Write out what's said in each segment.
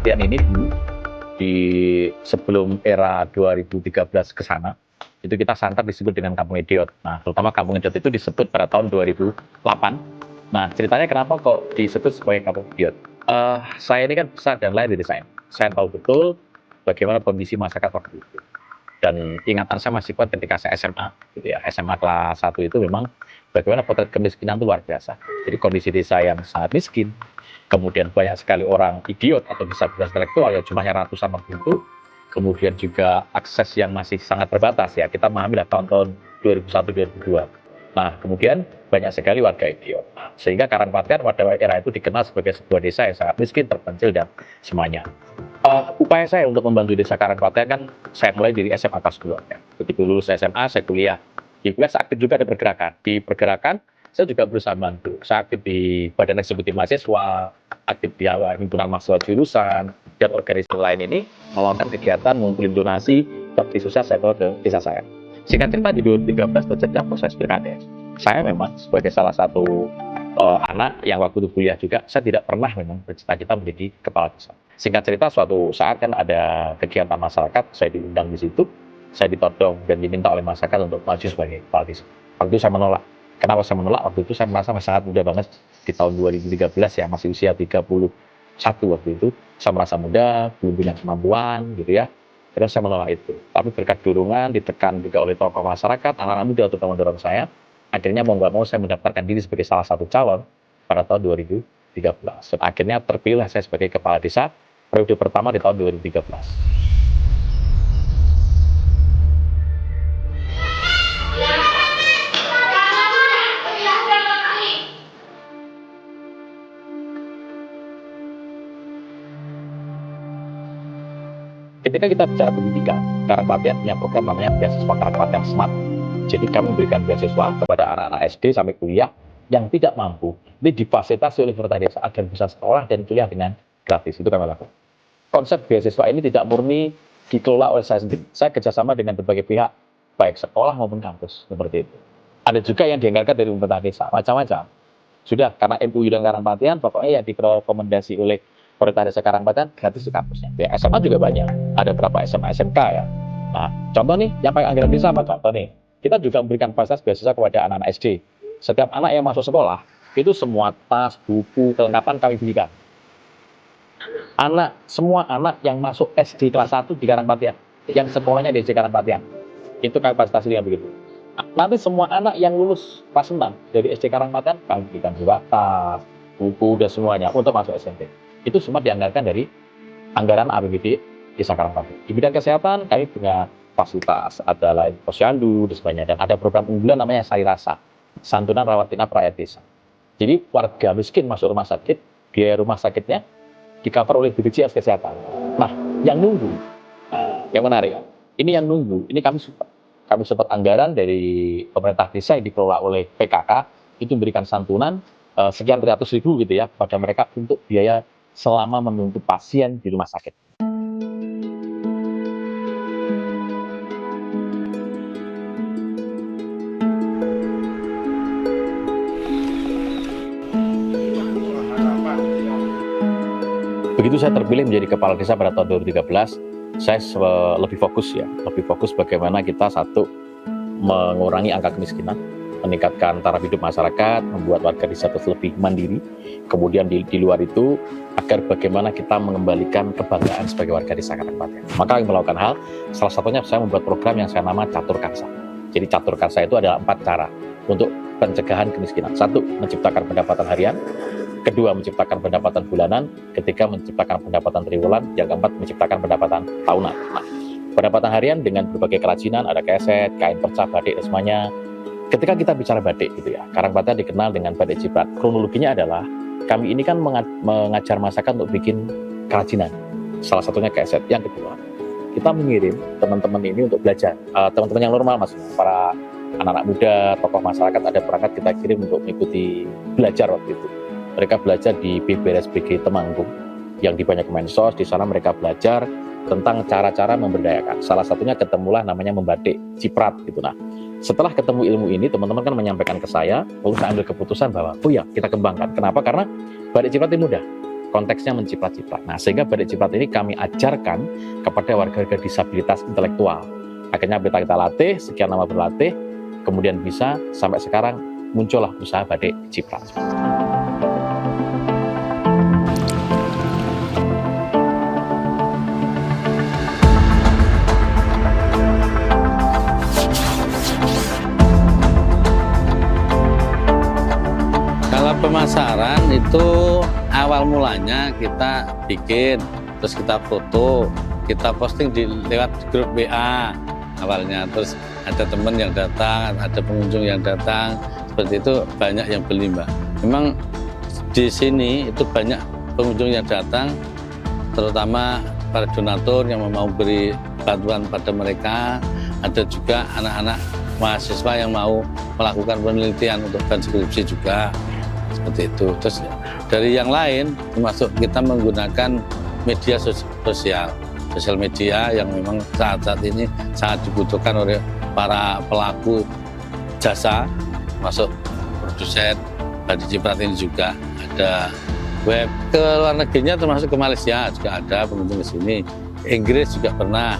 Kepatihan ini dulu di sebelum era 2013 ke sana, itu kita santer disebut dengan Kampung Idiot. Nah, terutama Kampung Idiot itu disebut pada tahun 2008. Nah, ceritanya kenapa kok disebut sebagai Kampung Idiot? Saya ini kan besar dan lahir di desa. Saya tahu betul bagaimana kondisi masyarakat waktu itu. Dan ingatan saya masih kuat ketika saya SMA, gitu ya. SMA kelas 1 itu memang bagaimana potret kemiskinan itu luar biasa. Jadi kondisi desa yang sangat miskin, kemudian banyak sekali orang idiot atau disabilitas intelektual yang jumlahnya ratusan waktu itu, kemudian juga akses yang masih sangat terbatas ya, kita memahami lah tahun-tahun 2001-2002. Nah, kemudian banyak sekali warga idiot. Sehingga Karangpaten pada era itu dikenal sebagai sebuah desa yang sangat miskin, terpencil, dan semuanya. Upaya saya untuk membantu desa Karangpaten kan saya mulai dari SMA kelas 2. Ya. Begitu lulus SMA, saya kuliah. Di kuliah saya aktif juga ada pergerakan. Di pergerakan, saya juga berusaha bantu. Saya aktif di Badan Eksekutif Mahasiswa, aktif di himpunan mahasiswa jurusan, dan organisasi lain ini melakukan kegiatan mengumpulkan donasi bakti sosial sektor ke desa saya. Singkat cerita di 2013 terjadi proses pilkada. Saya memang sebagai salah satu anak yang waktu itu kuliah juga, saya tidak pernah memang bercita-cita menjadi kepala desa. Singkat cerita suatu saat kan ada kegiatan masyarakat, saya diundang di situ, saya ditodong dan diminta oleh masyarakat untuk maju sebagai kepala desa. Waktu itu saya menolak. Kenapa saya menolak? Waktu itu saya merasa masih sangat muda banget di tahun 2013 ya, masih usia 31 waktu itu. Saya merasa muda, belum punya kemampuan gitu ya. Terus saya menolak itu. Tapi berkat dorongan, ditekan juga oleh tokoh masyarakat, anak-anak muda untuk mendorong saya, akhirnya mau nggak mau saya mendaftarkan diri sebagai salah satu calon pada tahun 2013. Dan akhirnya terpilih saya sebagai kepala desa periode pertama di tahun 2013. Ketika kita bicara pendidikan, Karangpaten punya program namanya beasiswa Karangpaten Smart. Jadi kami memberikan beasiswa kepada anak-anak SD sampai kuliah yang tidak mampu. Ini difasilitasi oleh pemerintah desa agar bisa sekolah dan kuliah dengan gratis. Itu kami lakukan. Konsep beasiswa ini tidak murni dikelola oleh saya sendiri. Saya kerjasama dengan berbagai pihak, baik sekolah maupun kampus, seperti itu. Ada juga yang dianggarkan dari pemerintah desa, macam-macam. Sudah, karena MUI dan Karangpaten, pokoknya yang direkomendasi oleh pemerintah desa Karangpaten gratis di kampusnya. Ya, SMA juga banyak. Ada berapa SMA, SMK ya. Nah, contoh nih, yang paling anggaran desa apa? Contoh nih, kita juga memberikan fasilitas beasiswa kepada anak-anak SD. Setiap anak yang masuk sekolah, itu semua tas, buku, kelengkapan kami belikan. Semua anak yang masuk SD kelas 1 di Karangpaten, yang sekolahnya di SD Karangpaten, itu kami fasilitasi dengan begitu. Nanti semua anak yang lulus kelas 6 dari SD Karangpaten, kami berikan juga tas, buku, dan semuanya untuk masuk SMP. Itu semua dianggarkan dari anggaran APBD Desa Karangpaten. Di bidang kesehatan, kami punya fasilitas, ada lain posyandu, dan sebagainya. Dan ada program unggulan namanya Sari Rasa, santunan rawat inap rakyat desa. Jadi warga miskin masuk rumah sakit, biaya rumah sakitnya di-cover oleh BPJS Kesehatan. Nah, yang nunggu, yang menarik, ini yang nunggu, ini kami support anggaran dari pemerintah desa yang dikelola oleh PKK, itu memberikan santunan sekian ratus ribu gitu ya, pada mereka untuk biaya selama menunggu pasien di rumah sakit. Begitu saya terpilih menjadi kepala desa pada tahun 2013, saya lebih fokus bagaimana kita satu mengurangi angka kemiskinan, meningkatkan taraf hidup masyarakat, membuat warga desa lebih mandiri. Kemudian di luar itu, agar bagaimana kita mengembalikan kebanggaan sebagai warga desa Karangpaten. Maka kami melakukan hal, salah satunya saya membuat program yang saya nama Catur Karsa. Jadi Catur Karsa itu adalah 4 cara untuk pencegahan kemiskinan. 1, menciptakan pendapatan harian. Kedua, menciptakan pendapatan bulanan. Ketiga, menciptakan pendapatan triwulan. Yang keempat, menciptakan pendapatan tahunan. Nah, pendapatan harian dengan berbagai kerajinan, ada keset, kain perca, batik, dan semuanya. Ketika kita bicara batik gitu ya, Karangpaten dikenal dengan batik ciprat. Kronologinya adalah kami ini kan mengajar masyarakat untuk bikin kerajinan. Salah satunya keset. Yang kedua, kita mengirim teman-teman ini untuk belajar. Teman-teman yang normal maksudnya, para anak-anak muda, tokoh masyarakat, ada perangkat kita kirim untuk mengikuti belajar waktu itu. Mereka belajar di BPRSBG Temanggung yang di Banyak Kemensos. Di sana mereka belajar tentang cara-cara memberdayakan. Salah satunya ketemulah namanya membatik ciprat gitu. Nah, setelah ketemu ilmu ini, teman-teman kan menyampaikan ke saya, lalu saya ambil keputusan bahwa, oh ya, kita kembangkan. Kenapa? Karena batik ciprat ini mudah. konteksnya menciprat-ciprat. Nah, sehingga batik ciprat ini kami ajarkan kepada warga-warga disabilitas intelektual. Akhirnya kita latih, sekian lama berlatih, kemudian bisa sampai sekarang muncullah usaha batik ciprat. Kalau pemasaran itu awal mulanya kita bikin, terus kita foto, kita posting lewat grup WA awalnya. Terus ada teman yang datang, ada pengunjung yang datang, seperti itu banyak yang beli, Mbak. Memang di sini itu banyak pengunjung yang datang, terutama para donatur yang mau beri bantuan pada mereka. Ada juga anak-anak mahasiswa yang mau melakukan penelitian untuk bahan skripsi juga. Seperti itu. Terus dari yang lain termasuk kita menggunakan media sosial media yang memang saat ini sangat dibutuhkan oleh para pelaku jasa, masuk produsen batik ciprat ini juga. Ada web ke luar negerinya, termasuk ke Malaysia juga ada pengunjung di sini, Inggris juga pernah.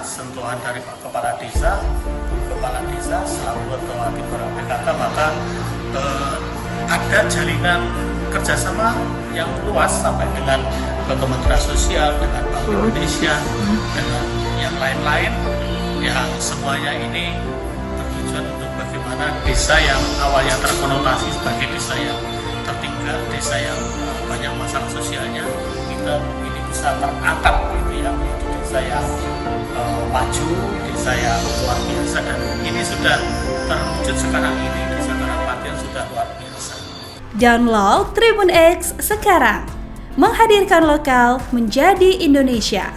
Sentuhan dari Pak Kepala Desa selaku Ketua Tim PKK, maka ada jalinan kerjasama yang luas sampai dengan Kementerian Sosial, dengan Bank Indonesia, dengan yang lain-lain, yang semuanya ini bertujuan untuk bagaimana desa yang awalnya terkonotasi sebagai desa yang tertinggal, desa yang banyak masalah sosialnya, kita ini bisa terangkat gitu ya, menjadi desa yang maju, desa yang luar biasa, dan ini sudah terwujud sekarang ini. Desa Karangpaten sudah luar biasa. Download Tribun X sekarang, menghadirkan lokal menjadi Indonesia.